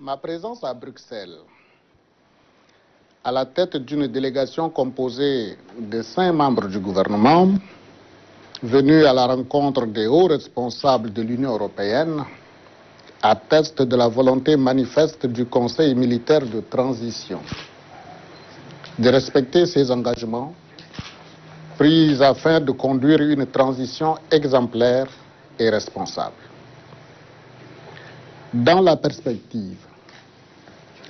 Ma présence à Bruxelles, à la tête d'une délégation composée de 5 membres du gouvernement, venus à la rencontre des hauts responsables de l'Union européenne, atteste de la volonté manifeste du Conseil militaire de transition de respecter ses engagements pris afin de conduire une transition exemplaire et responsable. Dans la perspective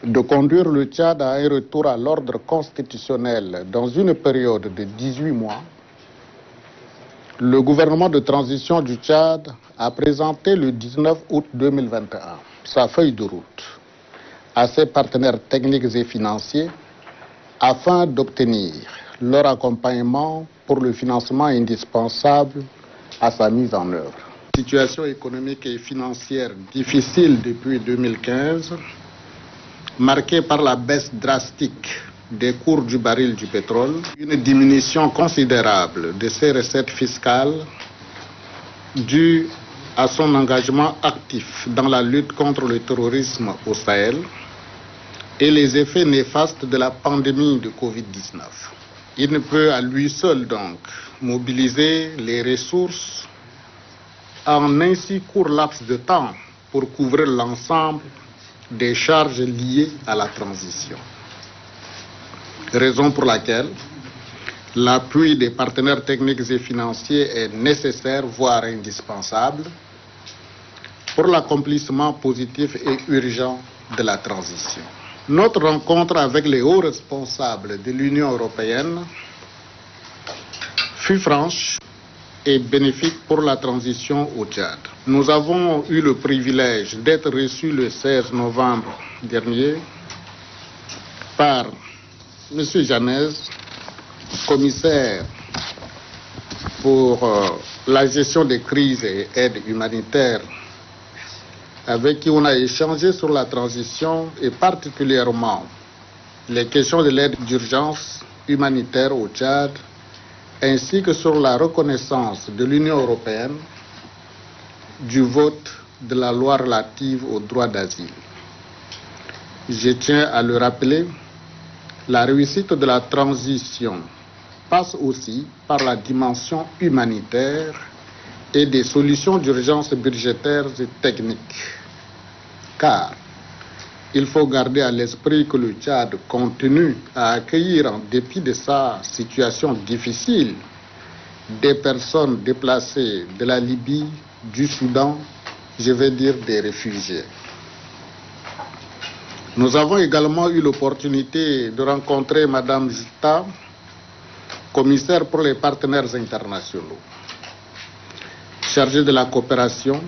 de conduire le Tchad à un retour à l'ordre constitutionnel dans une période de 18 mois, le gouvernement de transition du Tchad a présenté le 19 août 2021 sa feuille de route à ses partenaires techniques et financiers afin d'obtenir leur accompagnement pour le financement indispensable à sa mise en œuvre. Situation économique et financière difficile depuis 2015, marquée par la baisse drastique des cours du baril du pétrole, une diminution considérable de ses recettes fiscales due à son engagement actif dans la lutte contre le terrorisme au Sahel et les effets néfastes de la pandémie de Covid-19. Il ne peut à lui seul donc mobiliser les ressources en un si court laps de temps pour couvrir l'ensemble des charges liées à la transition. Raison pour laquelle l'appui des partenaires techniques et financiers est nécessaire, voire indispensable, pour l'accomplissement positif et urgent de la transition. Notre rencontre avec les hauts responsables de l'Union européenne fut franche et bénéfique pour la transition au Tchad. Nous avons eu le privilège d'être reçus le 16 novembre dernier par M. Janez, commissaire pour la gestion des crises et aide humanitaire, avec qui on a échangé sur la transition et particulièrement les questions de l'aide d'urgence humanitaire au Tchad, ainsi que sur la reconnaissance de l'Union européenne du vote de la loi relative aux droits d'asile. Je tiens à le rappeler, la réussite de la transition passe aussi par la dimension humanitaire et des solutions d'urgence budgétaires et techniques. Car il faut garder à l'esprit que le Tchad continue à accueillir, en dépit de sa situation difficile, des personnes déplacées de la Libye, du Soudan, je vais dire des réfugiés. Nous avons également eu l'opportunité de rencontrer Mme Zita, commissaire pour les partenaires internationaux. Chargée de la coopération,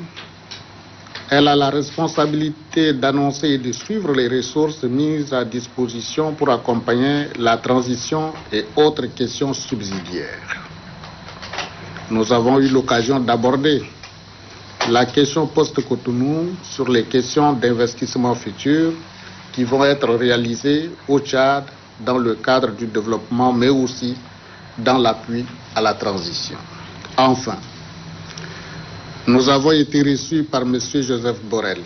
elle a la responsabilité d'annoncer et de suivre les ressources mises à disposition pour accompagner la transition et autres questions subsidiaires. Nous avons eu l'occasion d'aborder la question post-Cotonou sur les questions d'investissement futur qui vont être réalisées au Tchad dans le cadre du développement, mais aussi dans l'appui à la transition. Enfin, nous avons été reçus par M. Joseph Borrell,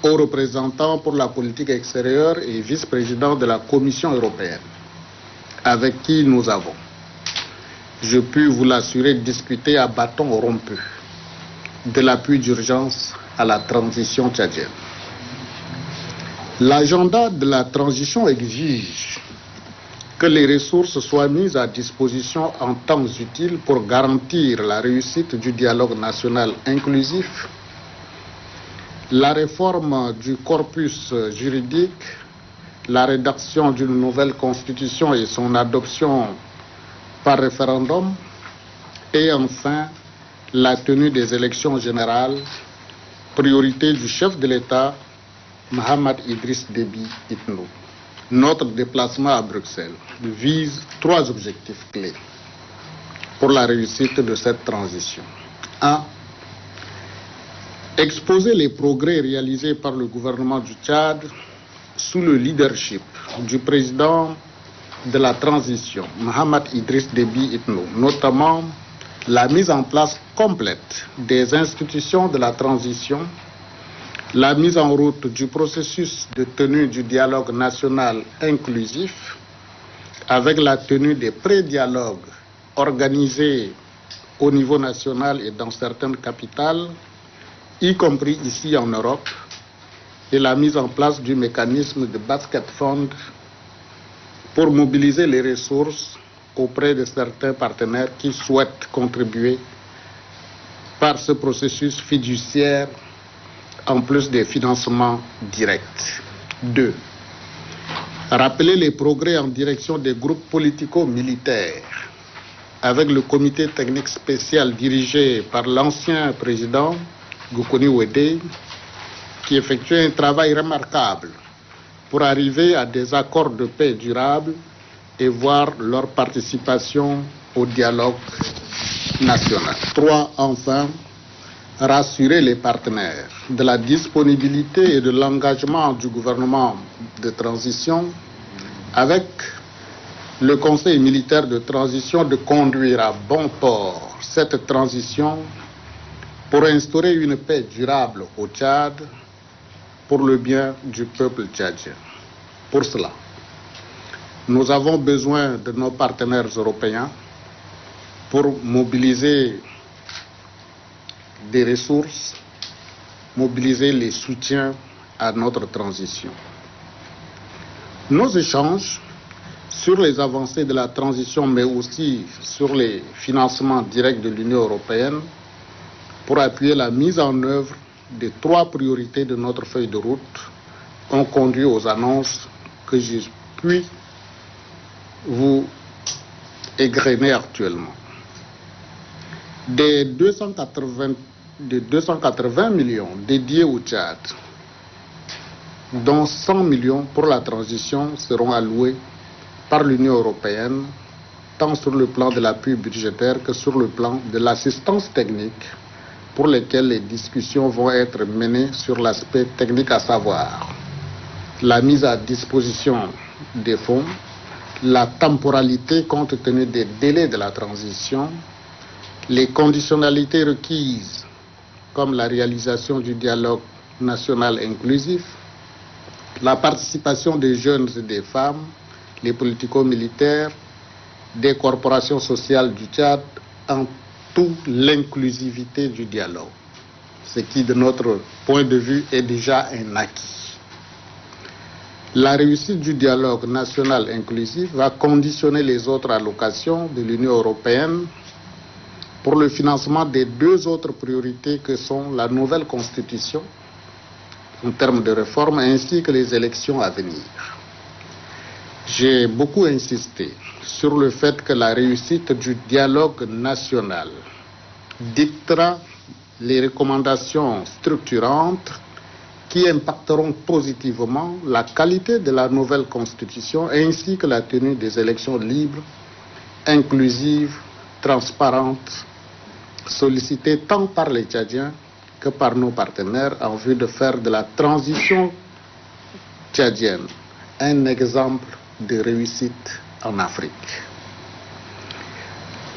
haut représentant pour la politique extérieure et vice-président de la Commission européenne, avec qui nous avons, je puis vous l'assurer, discuter à bâton rompu de l'appui d'urgence à la transition tchadienne. L'agenda de la transition exige que les ressources soient mises à disposition en temps utile pour garantir la réussite du dialogue national inclusif, la réforme du corpus juridique, la rédaction d'une nouvelle constitution et son adoption par référendum, et enfin la tenue des élections générales, priorité du chef de l'État, Mohamed Idriss Déby Itno. Notre déplacement à Bruxelles vise 3 objectifs clés pour la réussite de cette transition. 1. Exposer les progrès réalisés par le gouvernement du Tchad sous le leadership du président de la transition, Mohamed Idriss Déby Itno, notamment la mise en place complète des institutions de la transition, la mise en route du processus de tenue du dialogue national inclusif avec la tenue des pré-dialogues organisés au niveau national et dans certaines capitales, y compris ici en Europe, et la mise en place du mécanisme de basket fund pour mobiliser les ressources auprès de certains partenaires qui souhaitent contribuer par ce processus fiduciaire en plus des financements directs. 2. Rappeler les progrès en direction des groupes politico-militaires avec le comité technique spécial dirigé par l'ancien président Goukouni Ouédé qui effectuait un travail remarquable pour arriver à des accords de paix durables et voir leur participation au dialogue national. 3. Enfin, rassurer les partenaires de la disponibilité et de l'engagement du gouvernement de transition avec le Conseil militaire de transition de conduire à bon port cette transition pour instaurer une paix durable au Tchad pour le bien du peuple tchadien. Pour cela, nous avons besoin de nos partenaires européens pour mobiliser des ressources, mobiliser les soutiens à notre transition. Nos échanges sur les avancées de la transition, mais aussi sur les financements directs de l'Union européenne, pour appuyer la mise en œuvre des 3 priorités de notre feuille de route, ont conduit aux annonces que je puis vous égrener actuellement. Des 280 millions dédiés au Tchad, dont 100 millions pour la transition seront alloués par l'Union européenne, tant sur le plan de l'appui budgétaire que sur le plan de l'assistance technique, pour lesquelles les discussions vont être menées sur l'aspect technique, à savoir la mise à disposition des fonds, la temporalité compte tenu des délais de la transition, les conditionnalités requises comme la réalisation du dialogue national inclusif, la participation des jeunes et des femmes, les politico-militaires, des corporations sociales du Tchad, en toute l'inclusivité du dialogue, ce qui de notre point de vue est déjà un acquis. La réussite du dialogue national inclusif va conditionner les autres allocations de l'Union européenne pour le financement des 2 autres priorités que sont la nouvelle constitution en termes de réforme ainsi que les élections à venir. J'ai beaucoup insisté sur le fait que la réussite du dialogue national dictera les recommandations structurantes qui impacteront positivement la qualité de la nouvelle constitution ainsi que la tenue des élections libres, inclusives, transparentes, sollicitées tant par les Tchadiens que par nos partenaires en vue de faire de la transition tchadienne un exemple de réussite en Afrique.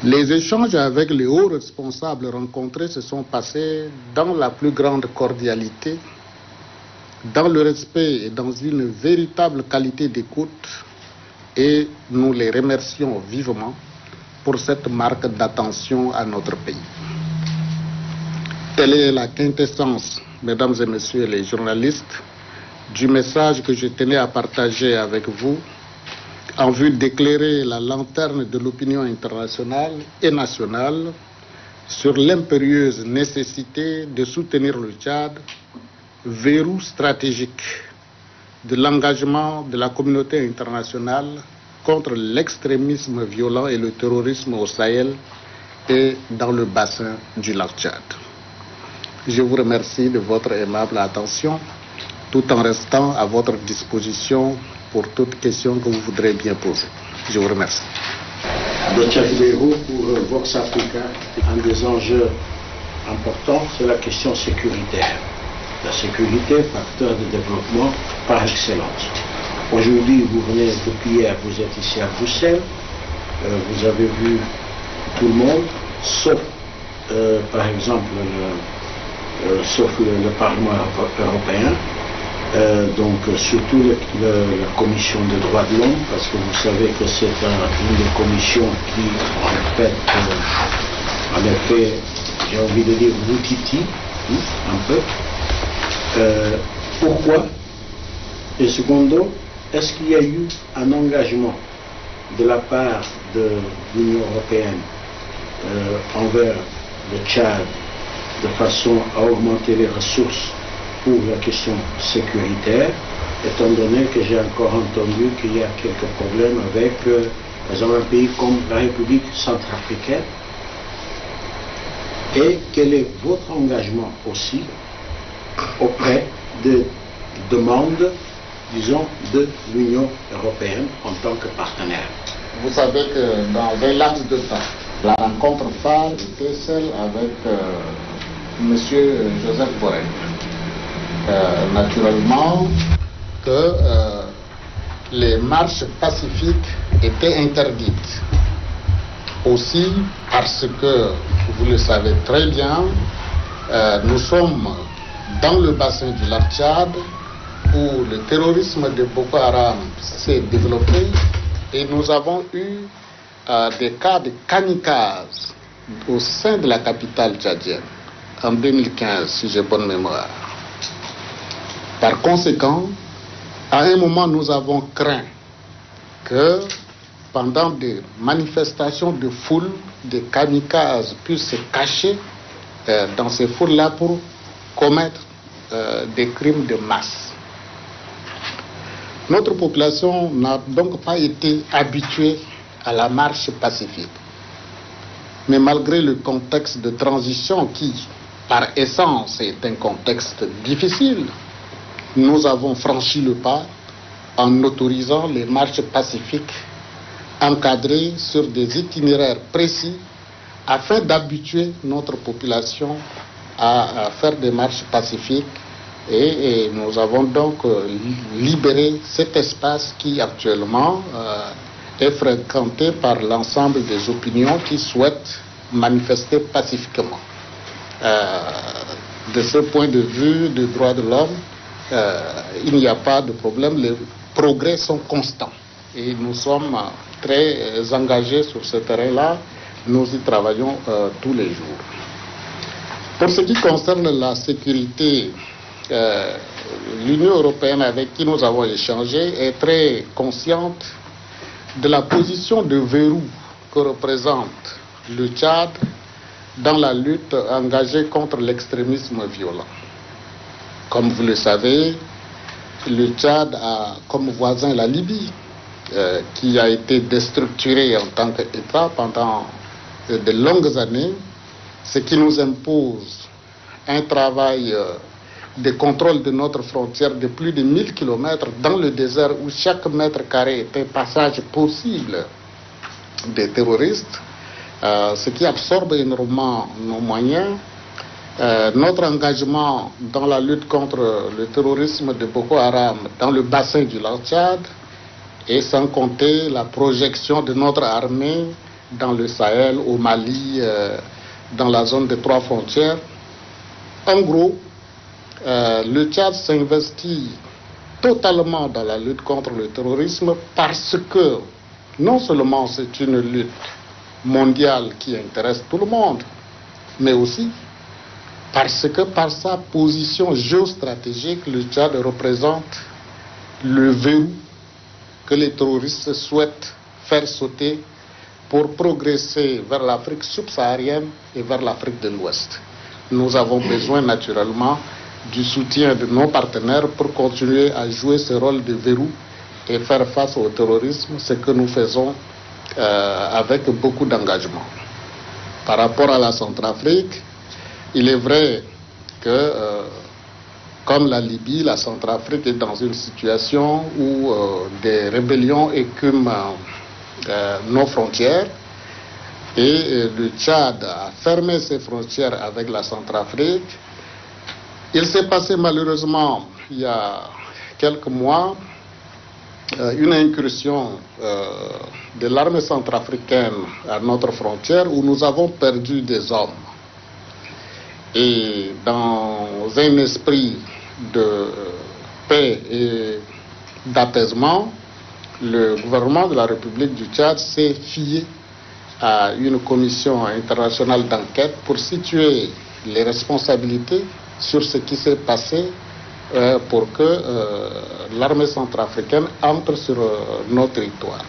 Les échanges avec les hauts responsables rencontrés se sont passés dans la plus grande cordialité, dans le respect et dans une véritable qualité d'écoute, et nous les remercions vivement pour cette marque d'attention à notre pays. Telle est la quintessence, mesdames et messieurs les journalistes, du message que je tenais à partager avec vous en vue d'éclairer la lanterne de l'opinion internationale et nationale sur l'impérieuse nécessité de soutenir le Tchad, verrou stratégique de l'engagement de la communauté internationale contre l'extrémisme violent et le terrorisme au Sahel et dans le bassin du lac Tchad. Je vous remercie de votre aimable attention, tout en restant à votre disposition pour toute question que vous voudrez bien poser. Je vous remercie. Pour Vox Africa, un des enjeux importants, c'est la question sécuritaire. La sécurité, facteur de développement par excellence. Aujourd'hui, vous venez depuis hier, vous êtes ici à Bruxelles, vous avez vu tout le monde, sauf par exemple sauf le Parlement européen, donc surtout la Commission des droits de l'homme, parce que vous savez que c'est une des commissions qui, en effet, j'ai envie de dire, vous titille un peu. Pourquoi? Et secondo, est-ce qu'il y a eu un engagement de la part de l'Union européenne envers le Tchad de façon à augmenter les ressources pour la question sécuritaire, étant donné que j'ai encore entendu qu'il y a quelques problèmes avec, par exemple, un pays comme la République centrafricaine? Et quel est votre engagement aussi auprès des demandes, disons, de l'Union européenne en tant que partenaire? Vous savez que dans un laps de temps, la rencontre phare était celle avec M. Joseph Borrell. Naturellement que les marches pacifiques étaient interdites. Aussi parce que, vous le savez très bien, nous sommes dans le bassin du lac Tchad où le terrorisme de Boko Haram s'est développé et nous avons eu des cas de kamikazes au sein de la capitale tchadienne en 2015, si j'ai bonne mémoire. Par conséquent, à un moment, nous avons craint que pendant des manifestations de foule, des kamikazes puissent se cacher dans ces foules-là pour commettre des crimes de masse. Notre population n'a donc pas été habituée à la marche pacifique. Mais malgré le contexte de transition qui, par essence, est un contexte difficile, nous avons franchi le pas en autorisant les marches pacifiques encadrées sur des itinéraires précis afin d'habituer notre population à faire des marches pacifiques et nous avons donc libéré cet espace qui actuellement est fréquenté par l'ensemble des opinions qui souhaitent manifester pacifiquement. De ce point de vue des droits de l'homme, il n'y a pas de problème, les progrès sont constants et nous sommes très engagés sur ce terrain-là, nous y travaillons tous les jours. Pour ce qui concerne la sécurité, l'Union européenne avec qui nous avons échangé est très consciente de la position de verrou que représente le Tchad dans la lutte engagée contre l'extrémisme violent. Comme vous le savez, le Tchad a comme voisin la Libye, qui a été déstructurée en tant qu'État pendant de longues années, ce qui nous impose un travail de contrôle de notre frontière de plus de 1000 km dans le désert où chaque mètre carré est un passage possible des terroristes, ce qui absorbe énormément nos moyens. Notre engagement dans la lutte contre le terrorisme de Boko Haram dans le bassin du lac Tchad et sans compter la projection de notre armée dans le Sahel, au Mali, dans la zone des 3 frontières. En gros, le Tchad s'investit totalement dans la lutte contre le terrorisme parce que non seulement c'est une lutte mondiale qui intéresse tout le monde, mais aussi parce que par sa position géostratégique, le Tchad représente le verrou que les terroristes souhaitent faire sauter pour progresser vers l'Afrique subsaharienne et vers l'Afrique de l'Ouest. Nous avons besoin naturellement du soutien de nos partenaires pour continuer à jouer ce rôle de verrou et faire face au terrorisme, ce que nous faisons avec beaucoup d'engagement. Par rapport à la Centrafrique, il est vrai que, comme la Libye, la Centrafrique est dans une situation où des rébellions écument nos frontières et le Tchad a fermé ses frontières avec la Centrafrique. Il s'est passé malheureusement, il y a quelques mois, une incursion de l'armée centrafricaine à notre frontière où nous avons perdu des hommes. Et dans un esprit de paix et d'apaisement, le gouvernement de la République du Tchad s'est fié à une commission internationale d'enquête pour situer les responsabilités sur ce qui s'est passé pour que l'armée centrafricaine entre sur nos territoires.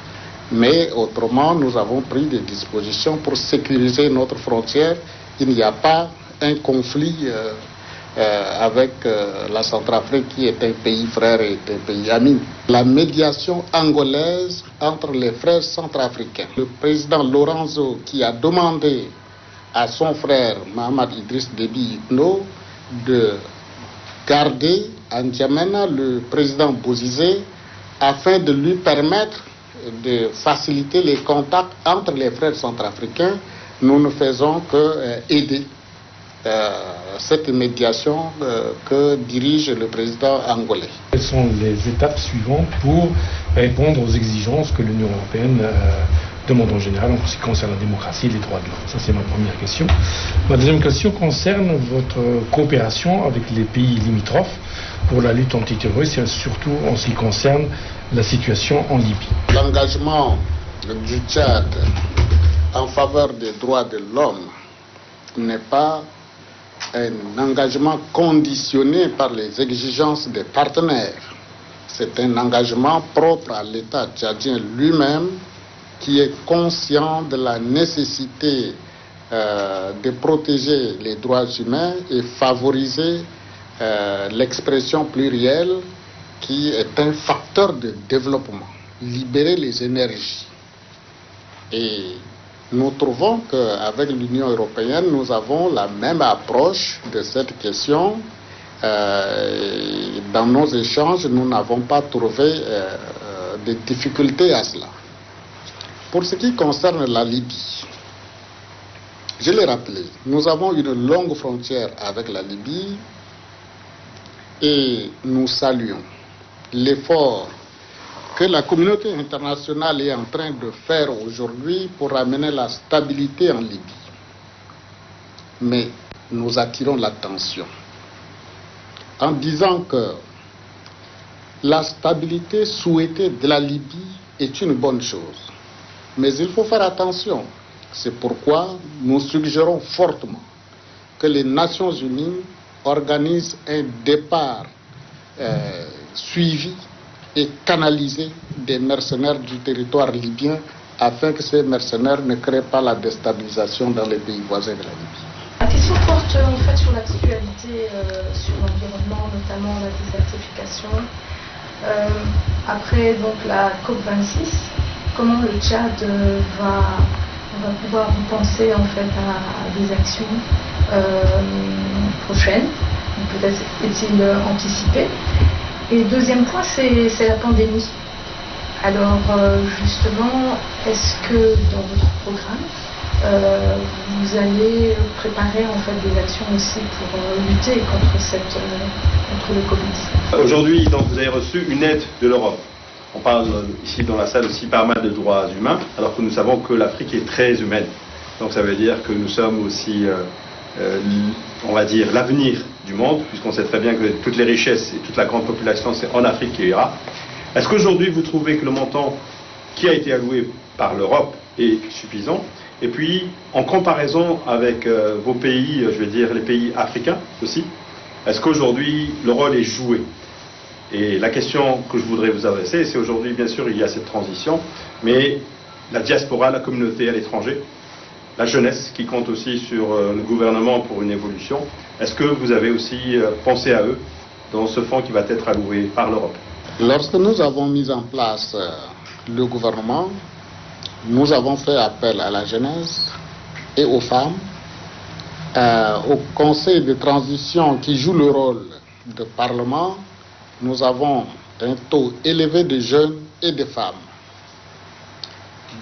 Mais autrement, nous avons pris des dispositions pour sécuriser notre frontière. Il n'y a pas un conflit avec la Centrafrique qui est un pays frère et un pays ami. La médiation angolaise entre les frères centrafricains. Le président Lorenzo qui a demandé à son frère Mahamat Idriss Déby Itno de garder à N'Djamena le président Bozizé afin de lui permettre de faciliter les contacts entre les frères centrafricains. Nous ne faisons que aider cette médiation que dirige le président angolais. Quelles sont les étapes suivantes pour répondre aux exigences que l'Union européenne demande en général en ce qui concerne la démocratie et les droits de l'homme? Ça, c'est ma première question. Ma deuxième question concerne votre coopération avec les pays limitrophes pour la lutte antiterroriste et surtout en ce qui concerne la situation en Libye. L'engagement du Tchad en faveur des droits de l'homme n'est pas un engagement conditionné par les exigences des partenaires. C'est un engagement propre à l'État tchadien lui-même qui est conscient de la nécessité de protéger les droits humains et favoriser l'expression plurielle qui est un facteur de développement, libérer les énergies. Et nous trouvons qu'avec l'Union européenne, nous avons la même approche de cette question. Dans nos échanges, nous n'avons pas trouvé de difficultés à cela. Pour ce qui concerne la Libye, je l'ai rappelé, nous avons une longue frontière avec la Libye et nous saluons l'effort que la communauté internationale est en train de faire aujourd'hui pour ramener la stabilité en Libye. Mais nous attirons l'attention en disant que la stabilité souhaitée de la Libye est une bonne chose. Mais il faut faire attention. C'est pourquoi nous suggérons fortement que les Nations Unies organisent un départ suivi et canalisé des mercenaires du territoire libyen afin que ces mercenaires ne créent pas la déstabilisation dans les pays voisins de la Libye. La question porte en fait sur l'actualité, sur l'environnement, notamment la désertification. Après donc la COP26, comment le Tchad va pouvoir penser en fait à des actions prochaines? Peut-être est-il anticipé? Et deuxième point, c'est la pandémie. Alors justement, est-ce que dans votre programme, vous allez préparer en fait des actions aussi pour lutter contre le Covid? Aujourd'hui, donc, vous avez reçu une aide de l'Europe. On parle ici dans la salle aussi pas mal de droits humains, alors que nous savons que l'Afrique est très humaine. Donc ça veut dire que nous sommes aussi, on va dire, l'avenir du monde, puisqu'on sait très bien que toutes les richesses et toute la grande population, c'est en Afrique qu'il y ira. Est-ce qu'aujourd'hui, vous trouvez que le montant qui a été alloué par l'Europe est suffisant? Et puis, en comparaison avec vos pays, je veux dire les pays africains aussi, est-ce qu'aujourd'hui, le rôle est joué? Et la question que je voudrais vous adresser, c'est aujourd'hui, bien sûr, il y a cette transition, mais la diaspora, la communauté à l'étranger, la jeunesse qui compte aussi sur le gouvernement pour une évolution, est-ce que vous avez aussi pensé à eux dans ce fonds qui va être alloué par l'Europe? Lorsque nous avons mis en place le gouvernement, nous avons fait appel à la jeunesse et aux femmes, au conseil de transition qui joue le rôle de parlement. Nous avons un taux élevé de jeunes et de femmes.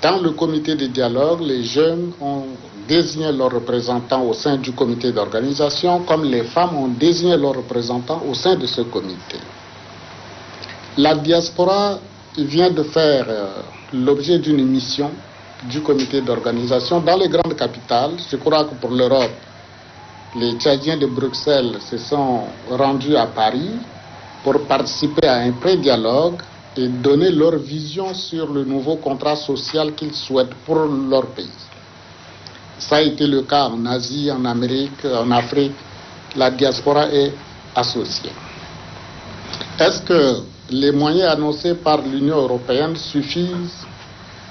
Dans le comité de dialogue, les jeunes ont désigné leurs représentants au sein du comité d'organisation, comme les femmes ont désigné leurs représentants au sein de ce comité. La diaspora vient de faire l'objet d'une mission du comité d'organisation dans les grandes capitales. Je crois que pour l'Europe, les Tchadiens de Bruxelles se sont rendus à Paris pour participer à un pré-dialogue et donner leur vision sur le nouveau contrat social qu'ils souhaitent pour leur pays. Ça a été le cas en Asie, en Amérique, en Afrique. La diaspora est associée. Est-ce que les moyens annoncés par l'Union européenne suffisent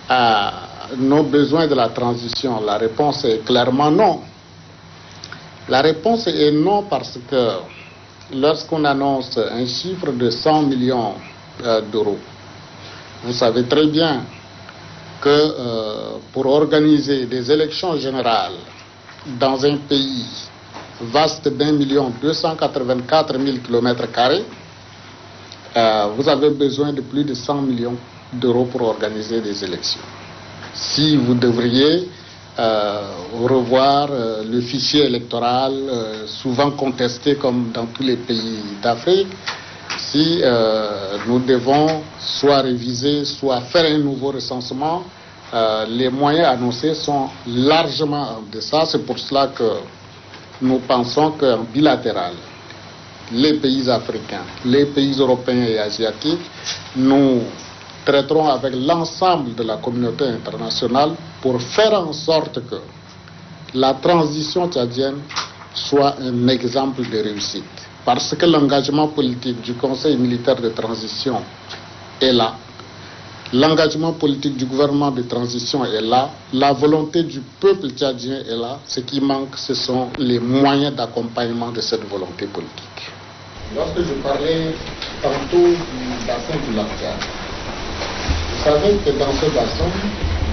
à nos besoins de la transition? La réponse est clairement non. La réponse est non parce que lorsqu'on annonce un chiffre de 100 millions d'euros, vous savez très bien que pour organiser des élections générales dans un pays vaste d'1,284,000 km², vous avez besoin de plus de 100 millions d'euros pour organiser des élections. Si vous devriez revoir le fichier électoral, souvent contesté comme dans tous les pays d'Afrique, si nous devons soit réviser, soit faire un nouveau recensement, les moyens annoncés sont largement en deçà. C'est pour cela que nous pensons qu'en bilatéral, les pays africains, les pays européens et asiatiques, nous traiterons avec l'ensemble de la communauté internationale pour faire en sorte que la transition tchadienne soit un exemple de réussite. Parce que l'engagement politique du Conseil militaire de transition est là, l'engagement politique du gouvernement de transition est là, la volonté du peuple tchadien est là. Ce qui manque, ce sont les moyens d'accompagnement de cette volonté politique. Lorsque je parlais tantôt du bassin du lac Tchad, vous savez que dans ce bassin,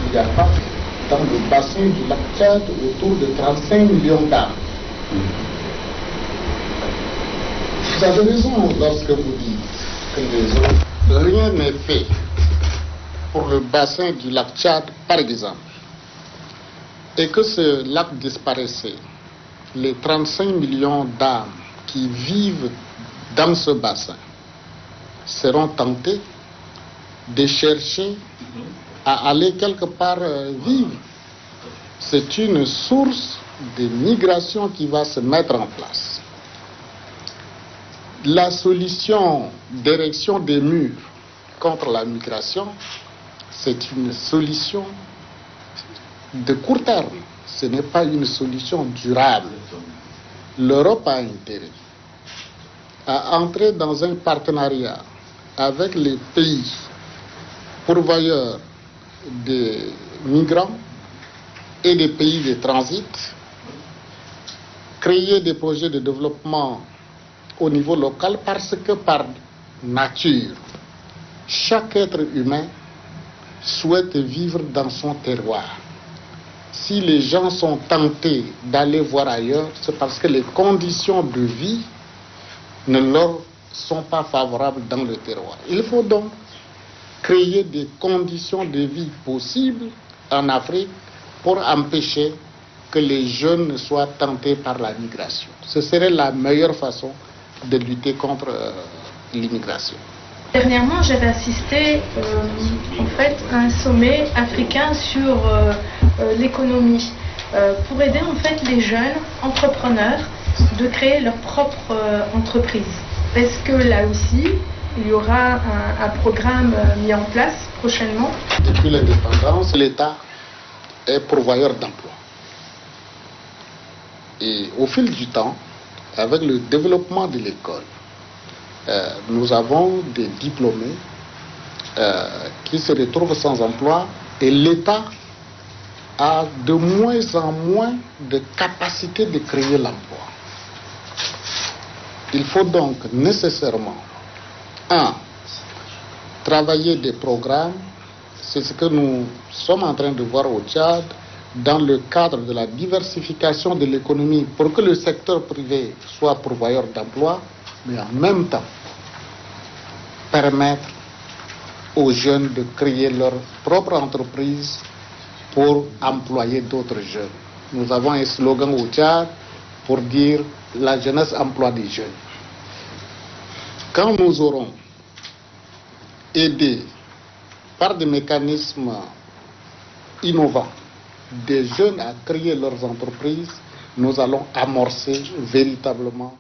il n'y a pas, dans le bassin du lac Tchad, autour de 35 millions d'âmes. Vous avez raison lorsque vous dites que rien n'est fait pour le bassin du lac Tchad, par exemple, et que ce lac disparaissait, les 35 millions d'âmes qui vivent dans ce bassin seront tentés de chercher à aller quelque part vivre. C'est une source de migration qui va se mettre en place. La solution d'érection des murs contre la migration, c'est une solution de court terme. Ce n'est pas une solution durable. L'Europe a intérêt à entrer dans un partenariat avec les pays pourvoyeurs des migrants et des pays de transit, créer des projets de développement au niveau local, parce que par nature, chaque être humain souhaite vivre dans son terroir. Si les gens sont tentés d'aller voir ailleurs, c'est parce que les conditions de vie ne leur sont pas favorables dans le terroir. Il faut donc créer des conditions de vie possibles en Afrique pour empêcher que les jeunes ne soient tentés par la migration. Ce serait la meilleure façon de lutter contre l'immigration. Dernièrement, j'avais assisté en fait à un sommet africain sur l'économie pour aider en fait les jeunes entrepreneurs de créer leur propre entreprise. Est-ce que là aussi, il y aura un programme mis en place prochainement? Depuis l'indépendance, l'État est pourvoyeur d'emplois. Et au fil du temps, avec le développement de l'école, nous avons des diplômés qui se retrouvent sans emploi et l'État a de moins en moins de capacité de créer l'emploi. Il faut donc nécessairement, travailler des programmes. C'est ce que nous sommes en train de voir au Tchad dans le cadre de la diversification de l'économie pour que le secteur privé soit pourvoyeur d'emplois, mais en même temps permettre aux jeunes de créer leur propre entreprise pour employer d'autres jeunes. Nous avons un slogan au Tchad pour dire la jeunesse emploie des jeunes. Quand nous aurons aidé par des mécanismes innovants des jeunes à créer leurs entreprises, nous allons amorcer véritablement